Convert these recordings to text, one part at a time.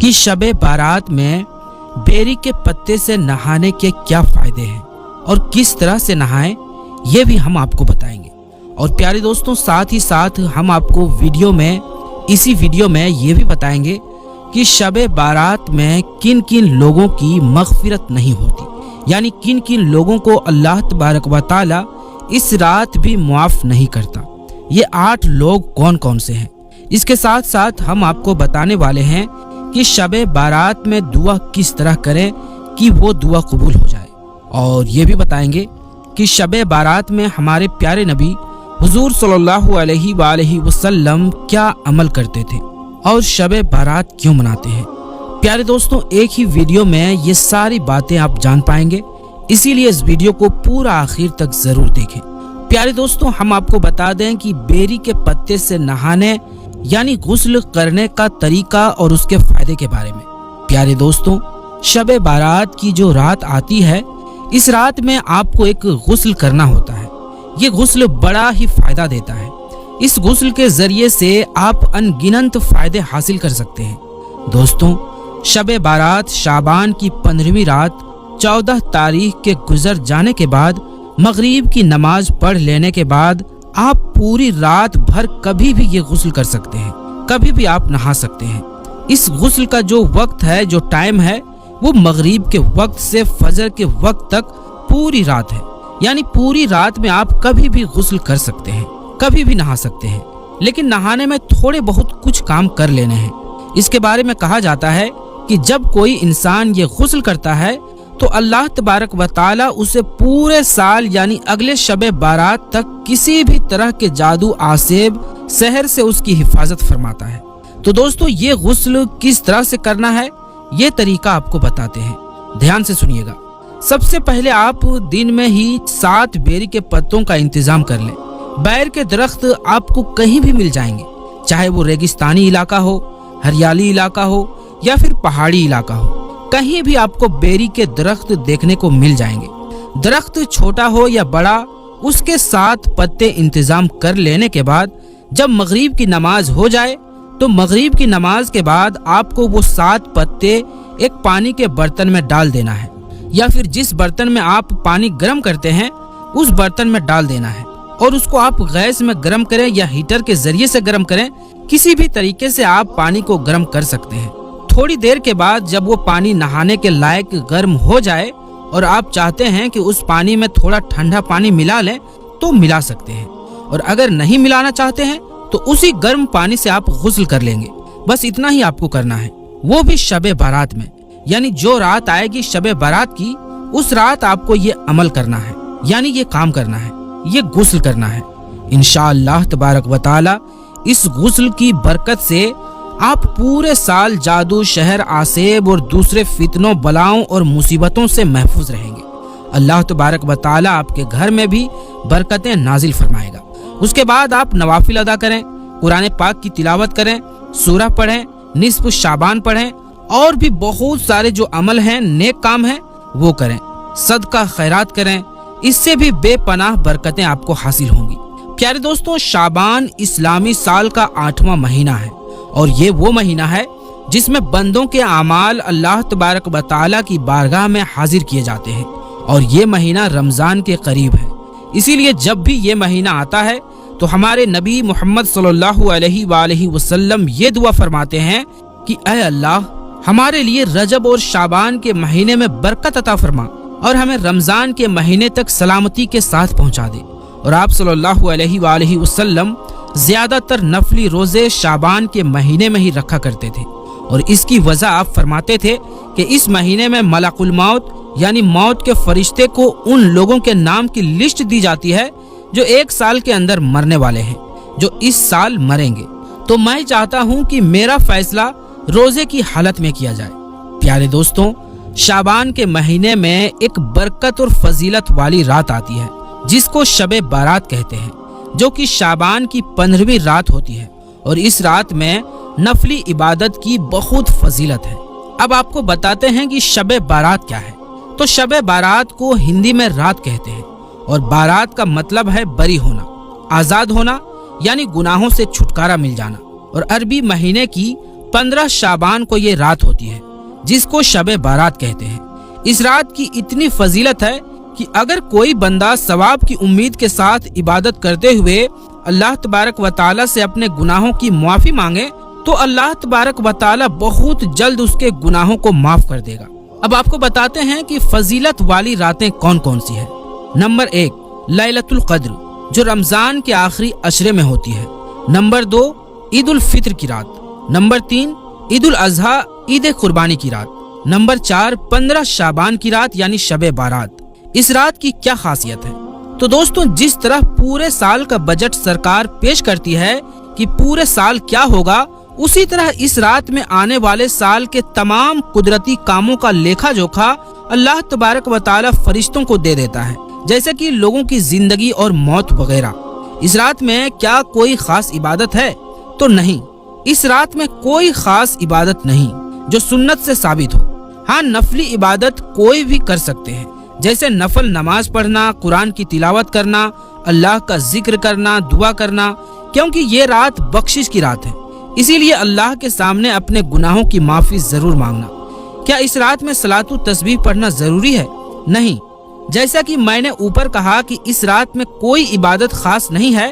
کہ शब बारात में बेरी के पत्ते से नहाने के क्या फायदे हैं और किस तरह से नहाएं, ये भी हम आपको बताएंगे। और प्यारे दोस्तों, साथ ही साथ हम आपको इसी वीडियो में ये भी बताएंगे कि शब बारात में किन किन लोगों की मग़फ़िरत नहीं होती, यानी किन किन लोगों को अल्लाह तबारक व तआला इस रात भी मुआफ़ नहीं करता। ये 8 लोग कौन कौन से हैं। इसके साथ साथ हम आपको बताने वाले हैं कि शब बारात में दुआ किस तरह करें कि वो दुआ कबूल हो जाए। और ये भी बताएंगे कि शब बारात में हमारे प्यारे नबी हुजूर सल्लल्लाहु अलैहि वसल्लम क्या अमल करते थे और शब बारात क्यों मनाते हैं। प्यारे दोस्तों, एक ही वीडियो में ये सारी बातें आप जान पाएंगे, इसीलिए इस वीडियो को पूरा आखिर तक जरूर देखें। प्यारे दोस्तों, हम आपको बता दें कि बेरी के पत्ते से नहाने यानी गुस्ल करने का तरीका और उसके फायदे के बारे में। प्यारे दोस्तों, शब बारात की जो रात आती है, इस रात में आपको एक गुस्ल करना होता है। ये गुस्ल बड़ा ही फायदा देता है। इस गुस्ल के जरिए से आप अनगिनत फायदे हासिल कर सकते हैं। दोस्तों, शब बारात शाबान की 15वीं रात 14 तारीख के गुजर जाने के बाद मगरिब की नमाज पढ़ लेने के बाद आप पूरी रात भर कभी भी ये गुस्ल कर सकते हैं, कभी भी आप नहा सकते हैं। इस गुस्ल का जो वक्त है, जो टाइम है, वो मगरिब के वक्त से फजर के वक्त तक पूरी रात है। यानी पूरी रात में आप कभी भी गुस्ल कर सकते हैं, कभी भी नहा सकते हैं। लेकिन नहाने में थोड़े बहुत कुछ काम कर लेने हैं। इसके बारे में कहा जाता है कि जब कोई इंसान ये गुस्ल करता है तो अल्लाह तबारक व तआला उसे पूरे साल यानी अगले शब बारात तक किसी भी तरह के जादू, आसेब, सहर से उसकी हिफाजत फरमाता है। तो दोस्तों, ये गुस्ल किस तरह से करना है, ये तरीका आपको बताते हैं। ध्यान से सुनिएगा। सबसे पहले आप दिन में ही 7 बेरी के पत्तों का इंतजाम कर लें। बैर के दरख्त आपको कहीं भी मिल जाएंगे, चाहे वो रेगिस्तानी इलाका हो, हरियाली इलाका हो या फिर पहाड़ी इलाका हो, कहीं भी आपको बेरी के दरख्त देखने को मिल जाएंगे। दरख्त छोटा हो या बड़ा, उसके 7 पत्ते इंतजाम कर लेने के बाद जब मगरिब की नमाज हो जाए तो मगरिब की नमाज के बाद आपको वो 7 पत्ते एक पानी के बर्तन में डाल देना है, या फिर जिस बर्तन में आप पानी गर्म करते हैं उस बर्तन में डाल देना है। और उसको आप गैस में गर्म करें या हीटर के जरिए से गर्म करें, किसी भी तरीके से आप पानी को गर्म कर सकते हैं। थोड़ी देर के बाद जब वो पानी नहाने के लायक गर्म हो जाए और आप चाहते हैं कि उस पानी में थोड़ा ठंडा पानी मिला लें तो मिला सकते हैं, और अगर नहीं मिलाना चाहते हैं तो उसी गर्म पानी से आप गुस्ल कर लेंगे। बस इतना ही आपको करना है, वो भी शब बारात में। यानी जो रात आएगी शब बारात की, उस रात आपको ये अमल करना है, यानी ये काम करना है, ये गुस्ल करना है। इंशाअल्लाह तबारक व तआला इस गुस्ल की बरकत से आप पूरे साल जादू, शहर, आसेब और दूसरे फितनों, बलाओं और मुसीबतों से महफूज रहेंगे। अल्लाह तबारक व तआला आपके घर में भी बरकतें नाजिल फरमाएगा। उसके बाद आप नवाफिल अदा करें, कुरान पाक की तिलावत करें, सूरह पढ़ें, निस्फ शाबान पढ़ें, और भी बहुत सारे जो अमल हैं, नेक काम हैं, वो करें। सदका खैरात करें, इससे भी बेपनाह बरकतें आपको हासिल होंगी। प्यारे दोस्तों, शाबान इस्लामी साल का 8वां महीना है, और ये वो महीना है जिसमें बंदों के आमाल अल्लाह तबारक व तआला की बारगाह में हाजिर किए जाते हैं। और ये महीना रमजान के करीब है, इसीलिए जब भी ये महीना आता है तो हमारे नबी मोहम्मद सल्लल्लाहु अलैहि वसल्लम ये दुआ फरमाते हैं कि ऐ अल्लाह, हमारे लिए रजब और शाबान के महीने में बरकत अता फरमा और हमें रमजान के महीने तक सलामती के साथ पहुंचा दे। और आप सल्लल्लाहु अलैहि वसल्लम ज्यादातर नफली रोजे शाबान के महीने में ही रखा करते थे, और इसकी वजह आप फरमाते थे कि इस महीने में मलाकुल मौत यानी मौत के फरिश्ते को उन लोगों के नाम की लिस्ट दी जाती है जो 1 साल के अंदर मरने वाले हैं, जो इस साल मरेंगे। तो मैं चाहता हूं कि मेरा फैसला रोजे की हालत में किया जाए। प्यारे दोस्तों, शाबान के महीने में एक बरकत और फजीलत वाली रात आती है जिसको शब बारात कहते हैं, जो कि शाबान की 15वीं रात होती है, और इस रात में नफली इबादत की बहुत फजीलत है। अब आपको बताते हैं कि शब बारात क्या है। तो शब बारात को हिंदी में रात कहते हैं, और बारात का मतलब है बरी होना, आजाद होना, यानी गुनाहों से छुटकारा मिल जाना। और अरबी महीने की 15 शाबान को ये रात होती है जिसको शब बारात कहते हैं। इस रात की इतनी फजीलत है कि अगर कोई बंदा सवाब की उम्मीद के साथ इबादत करते हुए अल्लाह तबारक व ताला से अपने गुनाहों की माफी मांगे तो अल्लाह तबारक व ताला बहुत जल्द उसके गुनाहों को माफ कर देगा। अब आपको बताते हैं कि फजीलत वाली रातें कौन कौन सी है। नंबर 1 लैलतुल क़द्र जो रमजान के आखिरी अशरे में होती है। नंबर 2 ईद उल फित्र की रात। नंबर 3 ईद उल अजहा ईद कुर्बानी की रात। नंबर 4 15 शाबान की रात यानी शब बारात। इस रात की क्या खासियत है? तो दोस्तों जिस तरह पूरे साल का बजट सरकार पेश करती है कि पूरे साल क्या होगा, उसी तरह इस रात में आने वाले साल के तमाम कुदरती कामों का लेखा जोखा अल्लाह तबारक व ताला फरिश्तों को दे देता है, जैसे कि लोगों की जिंदगी और मौत वगैरह। इस रात में क्या कोई खास इबादत है? तो नहीं, इस रात में कोई खास इबादत नहीं जो सुन्नत से साबित हो। हाँ, नफली इबादत कोई भी कर सकते हैं, जैसे नफल नमाज पढ़ना, कुरान की तिलावत करना, अल्लाह का जिक्र करना, दुआ करना, क्योंकि ये रात बख्शिश की रात है। इसीलिए अल्लाह के सामने अपने गुनाहों की माफी जरूर मांगना। क्या इस रात में सलातु तस्बीह पढ़ना जरूरी है? नहीं, जैसा कि मैंने ऊपर कहा कि इस रात में कोई इबादत खास नहीं है।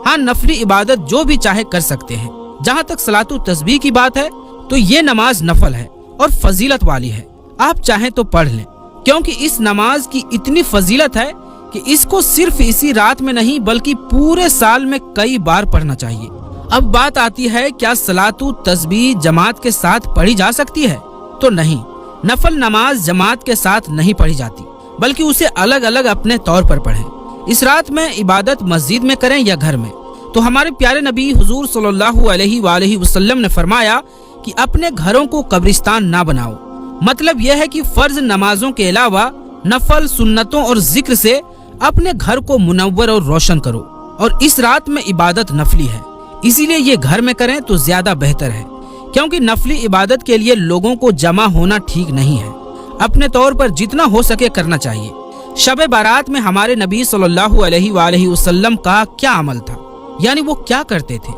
हाँ, नफली इबादत जो भी चाहे कर सकते हैं। जहाँ तक सलातु तस्बीह की बात है तो ये नमाज नफल है और फजीलत वाली है। आप चाहें तो पढ़ लें, क्योंकि इस नमाज की इतनी फजीलत है कि इसको सिर्फ इसी रात में नहीं बल्कि पूरे साल में कई बार पढ़ना चाहिए। अब बात आती है, क्या सलातु तस्बीह जमात के साथ पढ़ी जा सकती है? तो नहीं, नफल नमाज जमात के साथ नहीं पढ़ी जाती, बल्कि उसे अलग अलग अपने तौर पर पढ़ें। इस रात में इबादत मस्जिद में करें या घर में। तो हमारे प्यारे नबी हुजूर सल्लल्लाहु अलैहि वसल्लम ने फरमाया कि अपने घरों को कब्रिस्तान ना बनाओ। मतलब यह है कि फर्ज नमाजों के अलावा नफल सुन्नतों और जिक्र से अपने घर को मुनव्वर और रोशन करो। और इस रात में इबादत नफली है, इसीलिए ये घर में करें तो ज्यादा बेहतर है, क्योंकि नफली इबादत के लिए लोगों को जमा होना ठीक नहीं है। अपने तौर पर जितना हो सके करना चाहिए। शब बारात में हमारे नबी सल्लल्लाहु अलैहि वसल्लम का क्या अमल था, यानी वो क्या करते थे?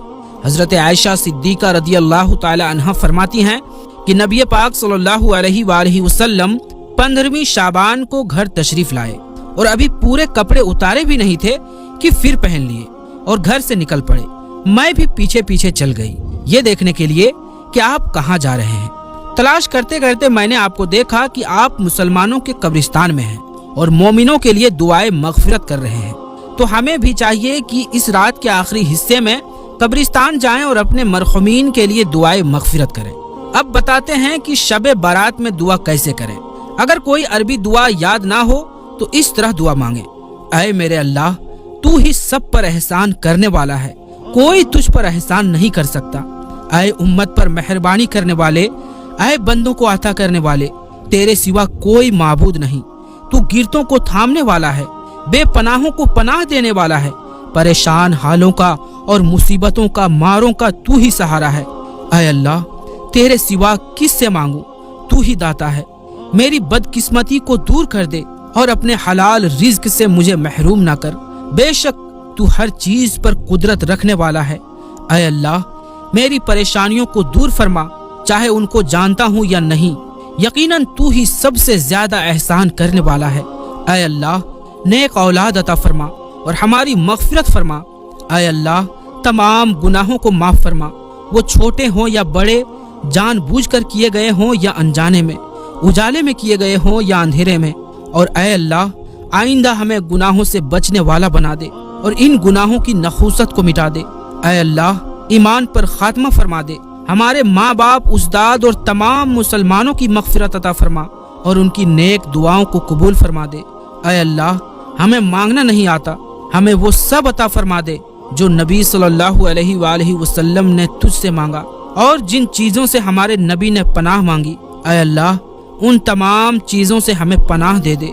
हजरत आयशा सिद्दीका रदियल्लाहु ताला अन्हा फरमाती हैं कि नबी पाक सल्लल्लाहु अलैहि वसल्लम 15वीं शाबान को घर तशरीफ लाए और अभी पूरे कपड़े उतारे भी नहीं थे कि फिर पहन लिए और घर से निकल पड़े। मैं भी पीछे पीछे चल गई, ये देखने के लिए कि आप कहाँ जा रहे हैं। तलाश करते करते मैंने आपको देखा कि आप मुसलमानों के कब्रिस्तान में हैं और मोमिनों के लिए दुआए मगफिरत कर रहे हैं। तो हमें भी चाहिए कि इस रात के आखिरी हिस्से में कब्रिस्तान जाएं और अपने मरहुमीन के लिए दुआए मगफिरत करें। अब बताते हैं कि शब बारात में दुआ कैसे करें। अगर कोई अरबी दुआ याद ना हो तो इस तरह दुआ मांगे, ऐ मेरे अल्लाह, तू ही सब पर एहसान करने वाला है, कोई तुझ पर एहसान नहीं कर सकता। ऐ उम्मत पर मेहरबानी करने वाले, ऐ बंदों को अता करने वाले, तेरे सिवा कोई माबूद नहीं। तू गिरतों को थामने वाला है, बेपनाहों को पनाह देने वाला है, परेशान हालों का और मुसीबतों का मारों का तू ही सहारा है। ऐ अल्लाह, तेरे सिवा किससे मांगू, तू ही दाता है। मेरी बदकिस्मती को दूर कर दे और अपने हलाल रिज्क से मुझे महरूम ना कर। बेशक तू हर चीज पर कुदरत रखने वाला है। ऐ अल्लाह, मेरी परेशानियों को दूर फरमा, चाहे उनको जानता हूँ या नहीं। यकीनन तू ही सबसे ज्यादा एहसान करने वाला है। ऐ अल्लाह, नेक औलाद अता फरमा और हमारी मगफिरत फरमा। ऐ अल्लाह, तमाम गुनाहों को माफ फरमा, वो छोटे हों या बड़े, जानबूझकर किए गए हों या अनजाने में, उजाले में किए गए हों या अंधेरे में। और ऐ अल्लाह, आइंदा हमें गुनाहों से बचने वाला बना दे और इन गुनाहों की नखूसत को मिटा दे। ऐ अल्लाह, ईमान पर खात्मा फरमा दे। हमारे माँ बाप, उस्ताद और तमाम मुसलमानों की मगफिरत अता फरमा और उनकी नेक दुआओं को कबूल फरमा दे। ऐ अल्लाह, हमें मांगना नहीं आता, हमें वो सब अता फरमा दे जो नबी सल्लल्लाहु अलैहि वसल्लम ने तुझसे मांगा और जिन चीजों से हमारे नबी ने पनाह मांगी। ऐ अल्लाह, उन तमाम चीजों से हमें पनाह दे दे।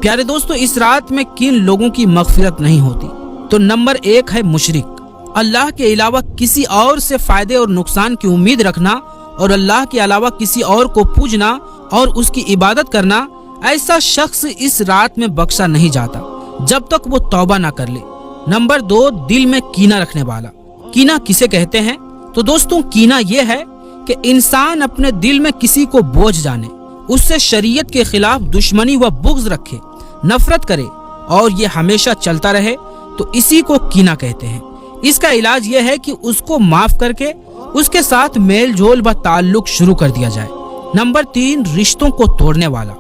प्यारे दोस्तों, इस रात में किन लोगों की मगफिरत नहीं होती? तो नंबर 1 है मुशरिक। अल्लाह के अलावा किसी और से फायदे और नुकसान की उम्मीद रखना और अल्लाह के अलावा किसी और को पूजना और उसकी इबादत करना, ऐसा शख्स इस रात में बख्शा नहीं जाता जब तक वो तौबा ना कर ले। नंबर 2, दिल में कीना रखने वाला। कीना किसे कहते हैं? तो दोस्तों, कीना ये है کہ انسان اپنے دل میں کسی کو بوجھ جانے، اس سے شریعت کے خلاف دشمنی و بغض رکھے، نفرت کرے اور یہ ہمیشہ چلتا رہے تو اسی کو کینہ کہتے ہیں۔ اس کا علاج یہ ہے کہ اس کو معاف کر کے اس کے ساتھ میل جول و تعلق شروع کر دیا جائے۔ نمبر 3، رشتوں کو توڑنے والا۔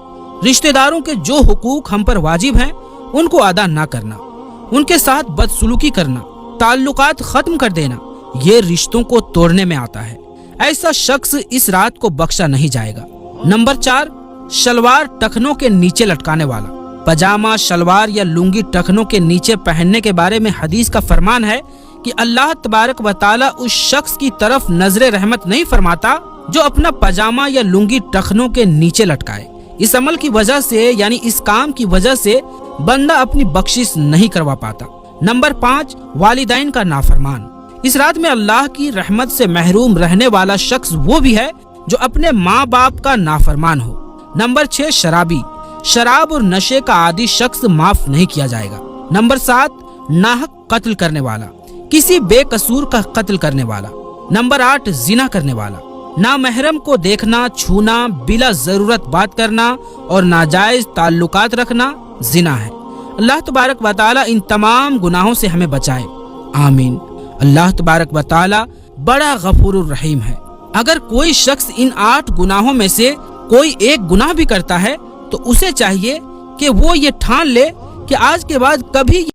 رشتہ داروں کے جو حقوق ہم پر واجب ہیں ان کو ادا نہ کرنا، ان کے ساتھ بدسلوکی کرنا، تعلقات ختم کر دینا، یہ رشتوں کو توڑنے میں آتا ہے۔ ایسا شخص اس رات کو بخشا نہیں جائے گا۔ نمبر 4، شلوار ٹخنوں کے نیچے لٹکانے والا۔ پاجامہ، شلوار یا لنگی ٹخنوں کے نیچے پہننے کے بارے میں حدیث کا فرمان ہے کہ اللہ تبارک و تعالی اس شخص کی طرف نظر رحمت نہیں فرماتا جو اپنا پاجامہ یا لنگی ٹخنوں کے نیچے لٹکائے۔ اس عمل کی وجہ سے، یعنی اس کام کی وجہ سے بندہ اپنی بخشش نہیں کروا پاتا۔ نمبر 5، والدین کا نافرمان۔ اس رات میں اللہ کی رحمت سے محروم رہنے والا شخص وہ بھی ہے جو اپنے ماں باپ کا نافرمان ہو۔ نمبر 6، شرابی۔ شراب اور نشے کا عادی شخص معاف نہیں کیا جائے گا۔ نمبر 7، ناحق قتل کرنے والا، کسی بے قصور کا قتل کرنے والا۔ نمبر 8، زنا کرنے والا۔ نامحرم کو دیکھنا، چھونا، بلا ضرورت بات کرنا اور ناجائز تعلقات رکھنا زنا ہے۔ اللہ تبارک و تعالی ان تمام گناہوں سے ہمیں بچائے، آمین۔ اللہ تبارک و تعالی بڑا غفور الرحیم ہے۔ اگر کوئی شخص ان 8 گناہوں میں سے کوئی ایک گناہ بھی کرتا ہے تو اسے چاہیے کہ وہ یہ ٹھان لے کہ آج کے بعد کبھی